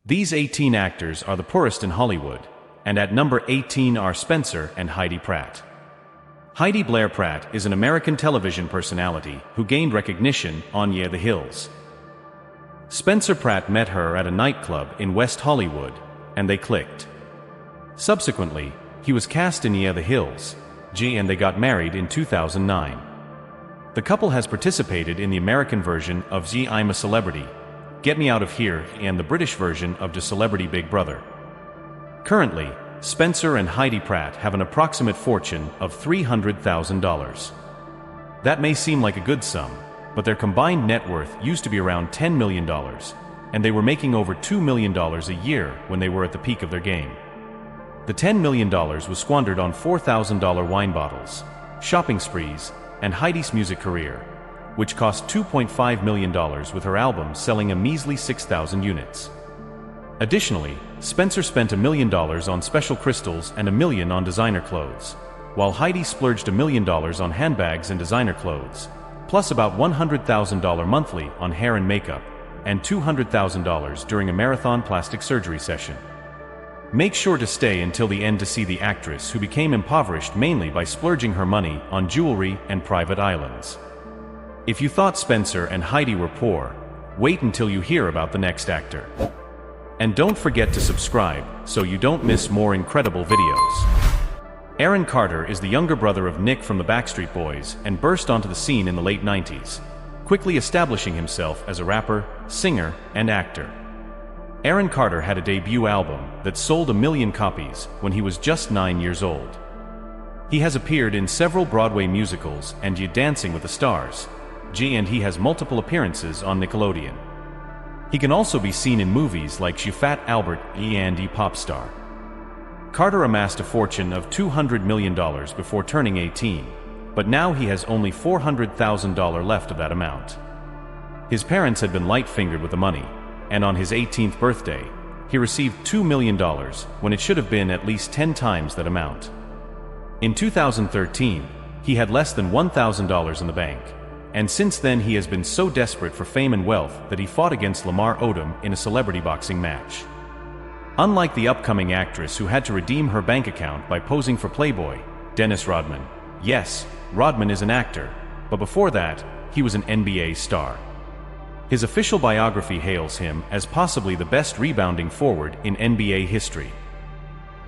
These 18 actors are the poorest in Hollywood, and at number 18 are Spencer and Heidi Pratt. Heidi Blair Pratt is an American television personality who gained recognition on Yeah the Hills. Spencer Pratt met her at a nightclub in West Hollywood, and they clicked. Subsequently, he was cast in Yeah the Hills, and they got married in 2009. The couple has participated in the American version of I'm a Celebrity, Get Me Out of Here, and the British version of The Celebrity Big Brother. Currently, Spencer and Heidi Pratt have an approximate fortune of $300,000. That may seem like a good sum, but their combined net worth used to be around $10 million, and they were making over $2 million a year when they were at the peak of their game. The $10 million was squandered on $4,000 wine bottles, shopping sprees, and Heidi's music career, which cost $2.5 million with her album selling a measly 6,000 units. Additionally, Spencer spent $1 million on special crystals and $1 million on designer clothes, while Heidi splurged $1 million on handbags and designer clothes, plus about $100,000 monthly on hair and makeup, and $200,000 during a marathon plastic surgery session. Make sure to stay until the end to see the actress who became impoverished mainly by splurging her money on jewelry and private islands. If you thought Spencer and Heidi were poor, wait until you hear about the next actor. And don't forget to subscribe so you don't miss more incredible videos. Aaron Carter is the younger brother of Nick from the Backstreet Boys and burst onto the scene in the late 90s, quickly establishing himself as a rapper, singer, and actor. Aaron Carter had a debut album that sold 1 million copies when he was just 9 years old. He has appeared in several Broadway musicals and Dancing with the Stars, and he has multiple appearances on Nickelodeon. He can also be seen in movies like Fat Albert and Pop Star. Carter amassed a fortune of $200 million before turning 18, but now he has only $400,000 left of that amount. His parents had been light-fingered with the money, and on his 18th birthday, he received $2 million when it should have been at least 10 times that amount. In 2013, he had less than $1,000 in the bank, and since then he has been so desperate for fame and wealth that he fought against Lamar Odom in a celebrity boxing match. Unlike the upcoming actress who had to redeem her bank account by posing for Playboy, Dennis Rodman. Yes, Rodman is an actor, but before that, he was an NBA star. His official biography hails him as possibly the best rebounding forward in NBA history.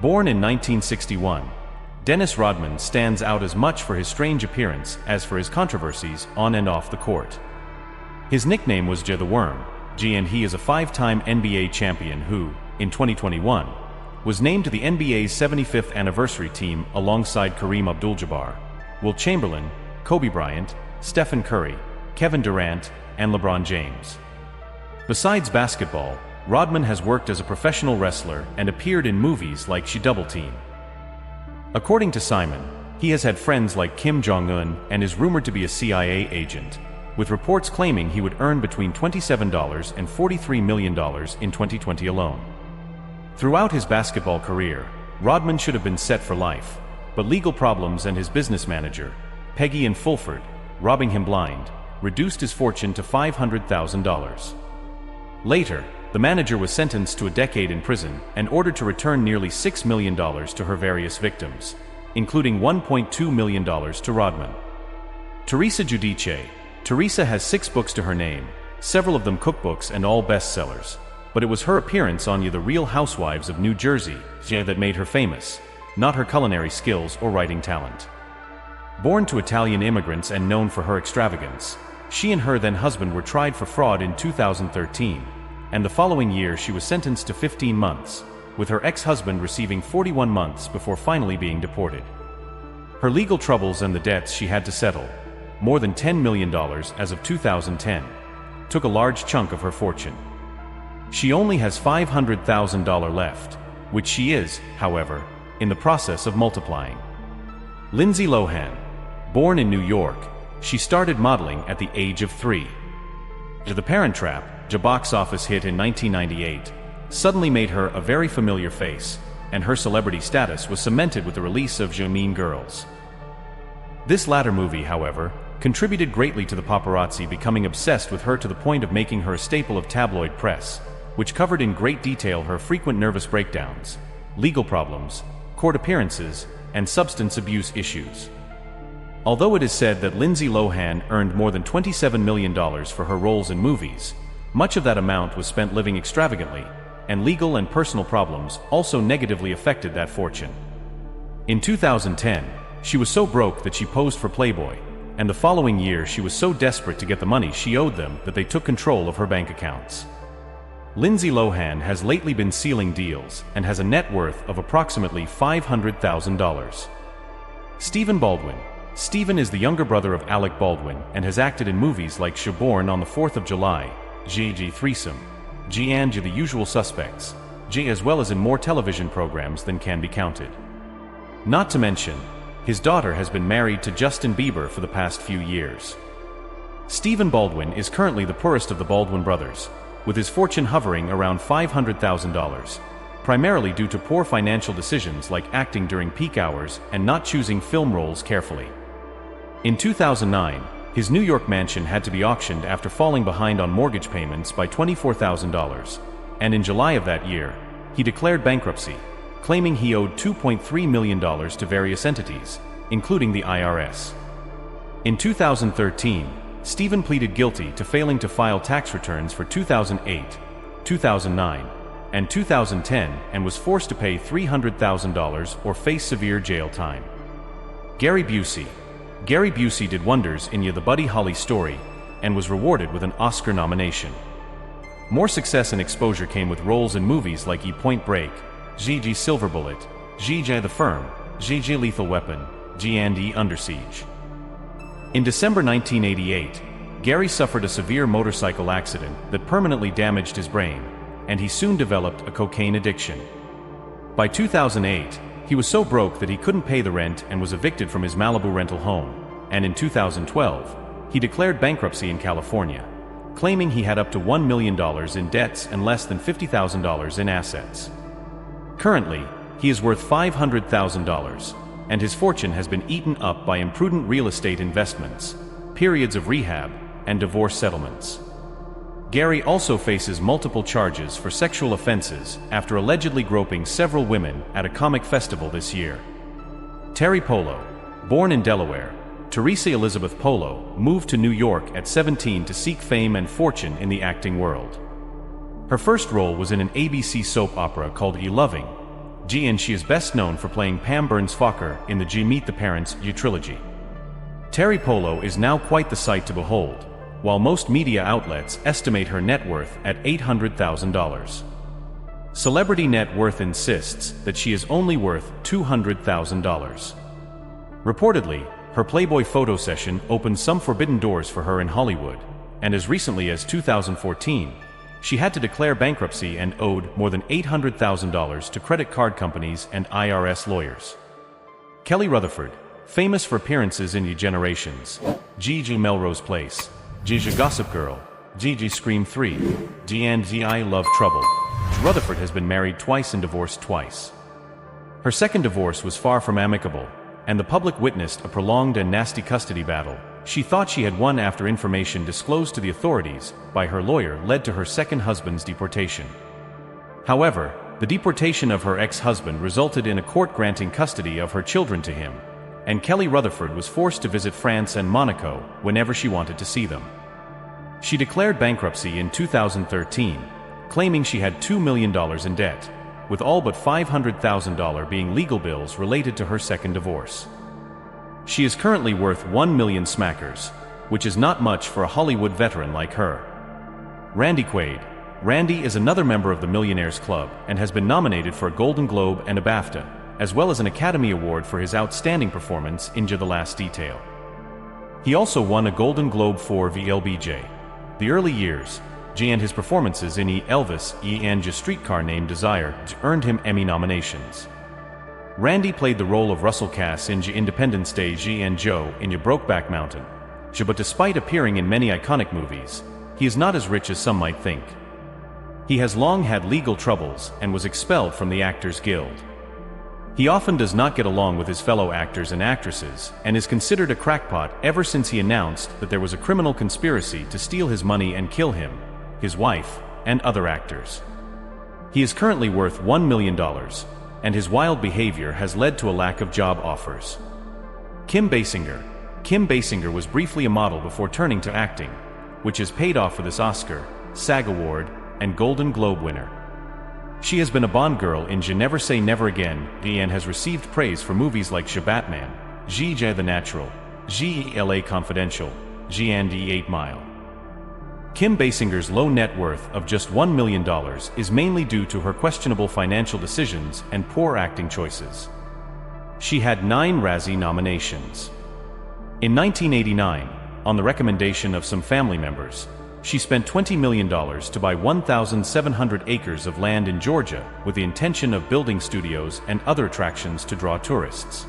Born in 1961, Dennis Rodman stands out as much for his strange appearance as for his controversies on and off the court. His nickname was J the Worm, and he is a 5-time NBA champion who, in 2021, was named to the NBA's 75th anniversary team alongside Kareem Abdul-Jabbar, Wilt Chamberlain, Kobe Bryant, Stephen Curry, Kevin Durant, and LeBron James. Besides basketball, Rodman has worked as a professional wrestler and appeared in movies like Double Team. According to Simon, he has had friends like Kim Jong-un and is rumored to be a CIA agent, with reports claiming he would earn between $27 and $43 million in 2020 alone. Throughout his basketball career, Rodman should have been set for life, but legal problems and his business manager, Peggy and Fulford, robbing him blind, reduced his fortune to $500,000. Later, the manager was sentenced to a decade in prison and ordered to return nearly $6 million to her various victims, including $1.2 million to Rodman. Teresa Giudice. Teresa has 6 books to her name, several of them cookbooks and all bestsellers, but it was her appearance on The Real Housewives of New Jersey that made her famous, not her culinary skills or writing talent. Born to Italian immigrants and known for her extravagance, she and her then-husband were tried for fraud in 2013, and the following year she was sentenced to 15 months, with her ex-husband receiving 41 months before finally being deported. Her legal troubles and the debts she had to settle, more than $10 million as of 2010, took a large chunk of her fortune. She only has $500,000 left, which she is, however, in the process of multiplying. Lindsay Lohan. Born in New York, she started modeling at the age of 3. The Parent Trap, a box office hit in 1998, suddenly made her a very familiar face, and her celebrity status was cemented with the release of Mean Girls. This latter movie, however, contributed greatly to the paparazzi becoming obsessed with her to the point of making her a staple of tabloid press, which covered in great detail her frequent nervous breakdowns, legal problems, court appearances, and substance abuse issues. Although it is said that Lindsay Lohan earned more than $27 million for her roles in movies, much of that amount was spent living extravagantly, and legal and personal problems also negatively affected that fortune. In 2010, she was so broke that she posed for Playboy, and the following year she was so desperate to get the money she owed them that they took control of her bank accounts. Lindsay Lohan has lately been sealing deals and has a net worth of approximately $500,000. Stephen Baldwin. Stephen is the younger brother of Alec Baldwin and has acted in movies like Born on the 4th of July, G.G. Threesome, G and The Usual Suspects, G, as well as in more television programs than can be counted. Not to mention, his daughter has been married to Justin Bieber for the past few years. Stephen Baldwin is currently the poorest of the Baldwin brothers, with his fortune hovering around $500,000, primarily due to poor financial decisions like acting during peak hours and not choosing film roles carefully. In 2009, his New York mansion had to be auctioned after falling behind on mortgage payments by $24,000, and in July of that year, he declared bankruptcy, claiming he owed $2.3 million to various entities, including the IRS. In 2013, Stephen pleaded guilty to failing to file tax returns for 2008, 2009, and 2010 and was forced to pay $300,000 or face severe jail time. Gary Busey. Gary Busey did wonders in The Buddy Holly Story and was rewarded with an Oscar nomination. More success and exposure came with roles in movies like Point Break, G.G. Silver Bullet, G.J. The Firm, G.G. Lethal Weapon, G and E Under Siege. In December 1988, Gary suffered a severe motorcycle accident that permanently damaged his brain, and he soon developed a cocaine addiction. By 2008, he was so broke that he couldn't pay the rent and was evicted from his Malibu rental home, and in 2012, he declared bankruptcy in California, claiming he had up to $1 million in debts and less than $50,000 in assets. Currently, he is worth $500,000, and his fortune has been eaten up by imprudent real estate investments, periods of rehab, and divorce settlements. Gary also faces multiple charges for sexual offenses after allegedly groping several women at a comic festival this year. Terry Polo. Born in Delaware, Teresa Elizabeth Polo moved to New York at 17 to seek fame and fortune in the acting world. Her first role was in an ABC soap opera called E-Loving, G, and she is best known for playing Pam Burns-Fokker in the G Meet the Parents G trilogy. Terry Polo is now quite the sight to behold, while most media outlets estimate her net worth at $800,000. Celebrity Net Worth insists that she is only worth $200,000. Reportedly, her Playboy photo session opened some forbidden doors for her in Hollywood, and as recently as 2014, she had to declare bankruptcy and owed more than $800,000 to credit card companies and IRS lawyers. Kelly Rutherford, famous for appearances in Generations, G.G. Melrose Place, G.G. Gossip Girl, G.G. Scream 3, G and G I Love Trouble. Rutherford has been married twice and divorced twice. Her second divorce was far from amicable, and the public witnessed a prolonged and nasty custody battle she thought she had won after information disclosed to the authorities by her lawyer led to her second husband's deportation. However, the deportation of her ex-husband resulted in a court granting custody of her children to him, and Kelly Rutherford was forced to visit France and Monaco whenever she wanted to see them. She declared bankruptcy in 2013, claiming she had $2 million in debt, with all but $500,000 being legal bills related to her second divorce. She is currently worth 1 million smackers, which is not much for a Hollywood veteran like her. Randy Quaid. Randy is another member of the Millionaires Club and has been nominated for a Golden Globe and a BAFTA, as well as an Academy Award for his outstanding performance in The Last Detail. He also won a Golden Globe for VLBJ. The early years, G and his performances in Elvis and Streetcar Named Desire earned him Emmy nominations. Randy played the role of Russell Cass in Independence Day G and Joe in Brokeback Mountain. But despite appearing in many iconic movies, he is not as rich as some might think. He has long had legal troubles and was expelled from the Actors Guild. He often does not get along with his fellow actors and actresses, and is considered a crackpot ever since he announced that there was a criminal conspiracy to steal his money and kill him, his wife, and other actors. He is currently worth $1 million, and his wild behavior has led to a lack of job offers. Kim Basinger. Kim Basinger was briefly a model before turning to acting, which has paid off for this Oscar, SAG Award, and Golden Globe winner. She has been a Bond girl in Je Never Say Never Again, and has received praise for movies like Batman, J The Natural, LA Confidential, and 8 Mile. Kim Basinger's low net worth of just $1 million is mainly due to her questionable financial decisions and poor acting choices. She had 9 Razzie nominations. In 1989, on the recommendation of some family members, she spent $20 million to buy 1,700 acres of land in Georgia with the intention of building studios and other attractions to draw tourists.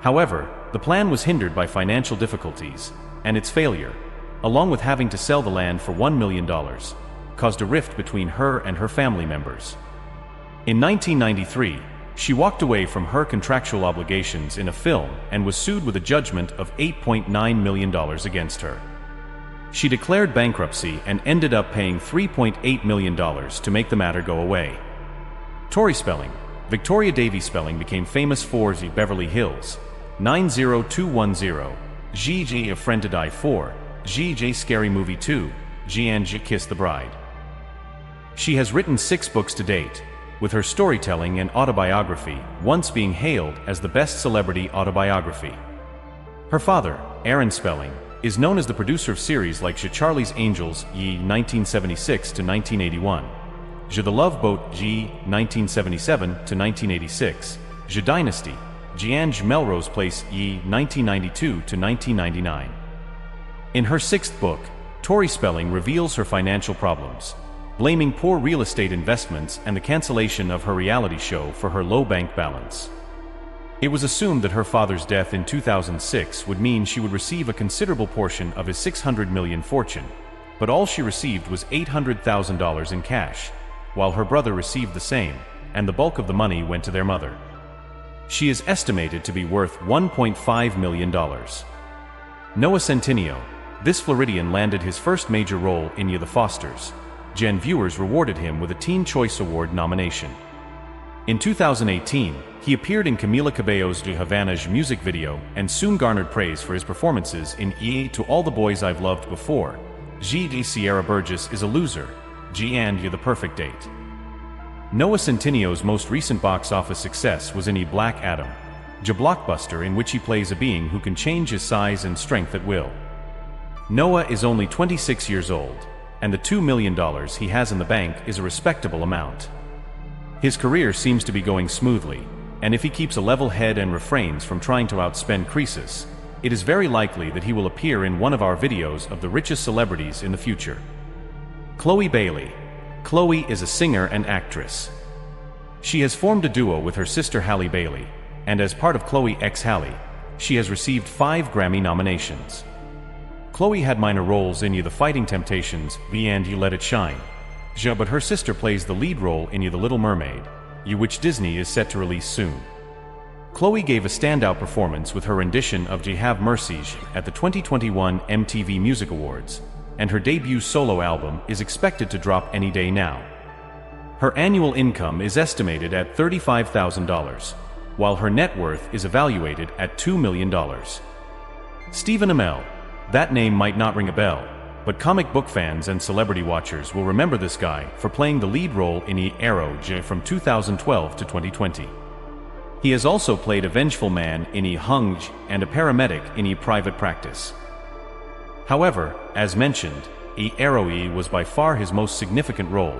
However, the plan was hindered by financial difficulties, and its failure, along with having to sell the land for $1 million, caused a rift between her and her family members. In 1993, she walked away from her contractual obligations in a film and was sued with a judgment of $8.9 million against her. She declared bankruptcy and ended up paying $3.8 million to make the matter go away. Tori Spelling. Victoria Davies Spelling became famous for Beverly Hills 90210, A Friend to Die For, Scary Movie 2, and Kiss the Bride. She has written 6 books to date, with her storytelling and autobiography once being hailed as the best celebrity autobiography. Her father, Aaron Spelling, is known as the producer of series like Charlie's Angels, 1976 to 1981, The Love Boat, 1977 to 1986, Dynasty, and Melrose Place, 1992 to 1999. In her 6th book, Tori Spelling reveals her financial problems, blaming poor real estate investments and the cancellation of her reality show for her low bank balance. It was assumed that her father's death in 2006 would mean she would receive a considerable portion of his $600 million fortune, but all she received was $800,000 in cash, while her brother received the same, and the bulk of the money went to their mother. She is estimated to be worth $1.5 million. Noah Centineo. This Floridian landed his first major role in The Fosters, and viewers rewarded him with a Teen Choice Award nomination. In 2018, he appeared in Camila Cabello's De Havana's music video and soon garnered praise for his performances in To All the Boys I've Loved Before, Sierra Burgess is a Loser, and The Perfect Date. Noah Centineo's most recent box office success was in Black Adam, a blockbuster in which he plays a being who can change his size and strength at will. Noah is only 26 years old, and the $2 million he has in the bank is a respectable amount. His career seems to be going smoothly, and if he keeps a level head and refrains from trying to outspend Croesus, it is very likely that he will appear in one of our videos of the richest celebrities in the future. Chloe Bailey. Chloe is a singer and actress. She has formed a duo with her sister Halle Bailey, and as part of Chloe x Halle, she has received 5 Grammy nominations. Chloe had minor roles in The Fighting Temptations, and You Let It Shine, but her sister plays the lead role in The Little Mermaid, which Disney is set to release soon. Chloe gave a standout performance with her rendition of Have Mercy at the 2021 MTV Music Awards, and her debut solo album is expected to drop any day now. Her annual income is estimated at $35,000, while her net worth is evaluated at $2 million. Stephen Amell. That name might not ring a bell, but comic book fans and celebrity watchers will remember this guy for playing the lead role in Arrow from 2012 to 2020. He has also played a vengeful man in Hung and a paramedic in Private Practice. However, as mentioned, Arrow was by far his most significant role,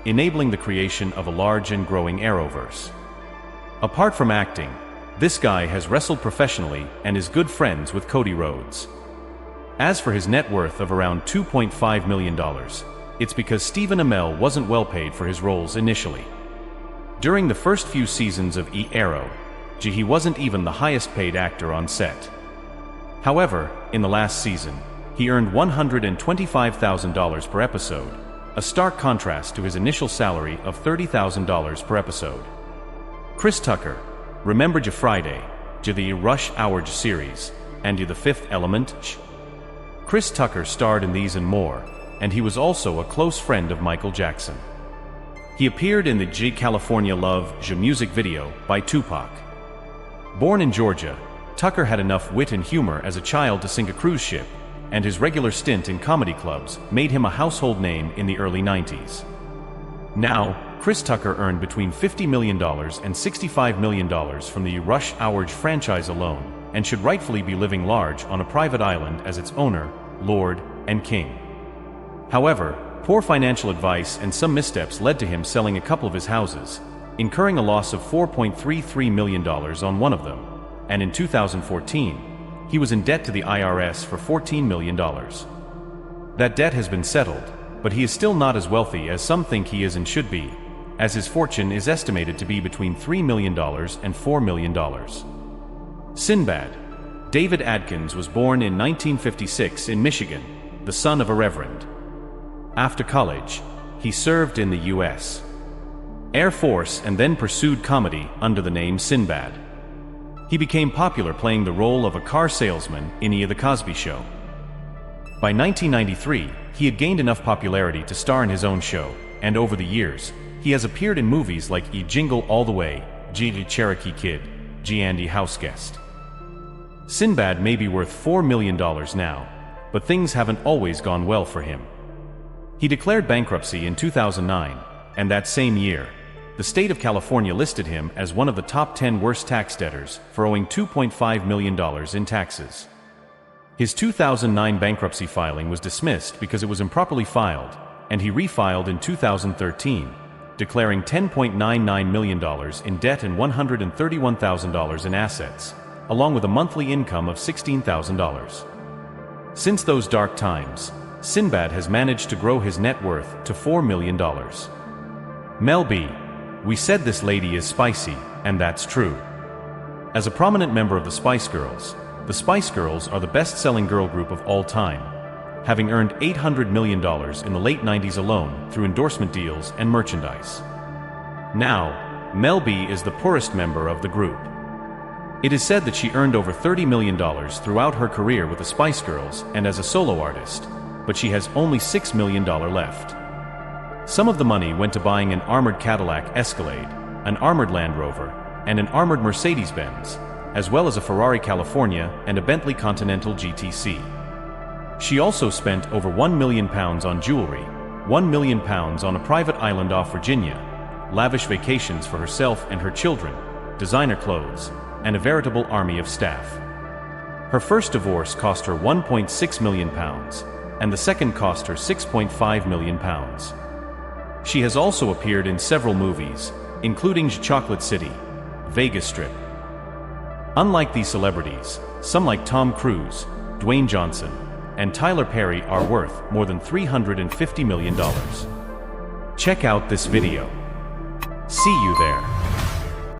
enabling the creation of a large and growing Arrowverse. Apart from acting, this guy has wrestled professionally and is good friends with Cody Rhodes. As for his net worth of around $2.5 million, it's because Stephen Amell wasn't well paid for his roles initially. During the first few seasons of Arrow, he wasn't even the highest paid actor on set. However, in the last season, he earned $125,000 per episode, a stark contrast to his initial salary of $30,000 per episode. Chris Tucker. Remember Friday, the Rush Hour series, and The Fifth Element? Chris Tucker starred in these and more, and he was also a close friend of Michael Jackson. He appeared in the J California Love J music video by Tupac. Born in Georgia, Tucker had enough wit and humor as a child to sink a cruise ship, and his regular stint in comedy clubs made him a household name in the early 90s. Now, Chris Tucker earned between $50 million and $65 million from the Rush Hour franchise alone, and should rightfully be living large on a private island as its owner, lord, and king. However, poor financial advice and some missteps led to him selling a couple of his houses, incurring a loss of $4.33 million on one of them, and in 2014, he was in debt to the IRS for $14 million. That debt has been settled, but he is still not as wealthy as some think he is and should be, as his fortune is estimated to be between $3 million and $4 million. Sinbad. David Adkins was born in 1956 in Michigan, the son of a reverend. After college, he served in the U.S. Air Force and then pursued comedy under the name Sinbad. He became popular playing the role of a car salesman in The Cosby Show. By 1993, he had gained enough popularity to star in his own show, and over the years, he has appeared in movies like Jingle All the Way, G. Cherokee Kid, G. Andy Houseguest. Sinbad may be worth $4 million now, but things haven't always gone well for him. He declared bankruptcy in 2009, and that same year, the state of California listed him as one of the top 10 worst tax debtors for owing $2.5 million in taxes. His 2009 bankruptcy filing was dismissed because it was improperly filed, and he refiled in 2013, declaring $10.99 million in debt and $131,000 in assets, along with a monthly income of $16,000. Since those dark times, Sinbad has managed to grow his net worth to $4 million. Mel B. We said this lady is spicy, and that's true. As a prominent member of the Spice Girls are the best-selling girl group of all time, having earned $800 million in the late 90s alone through endorsement deals and merchandise. Now, Mel B is the poorest member of the group. It is said that she earned over $30 million throughout her career with the Spice Girls and as a solo artist, but she has only $6 million left. Some of the money went to buying an armored Cadillac Escalade, an armored Land Rover, and an armored Mercedes-Benz, as well as a Ferrari California and a Bentley Continental GTC. She also spent over £1 million on jewelry, £1 million on a private island off Virginia, lavish vacations for herself and her children, designer clothes, and a veritable army of staff. Her first divorce cost her £1.6 million, and the second cost her £6.5 million. She has also appeared in several movies, including Chocolate City, Vegas Strip. Unlike these celebrities, some like Tom Cruise, Dwayne Johnson, and Tyler Perry are worth more than $350 million. Check out this video. See you there.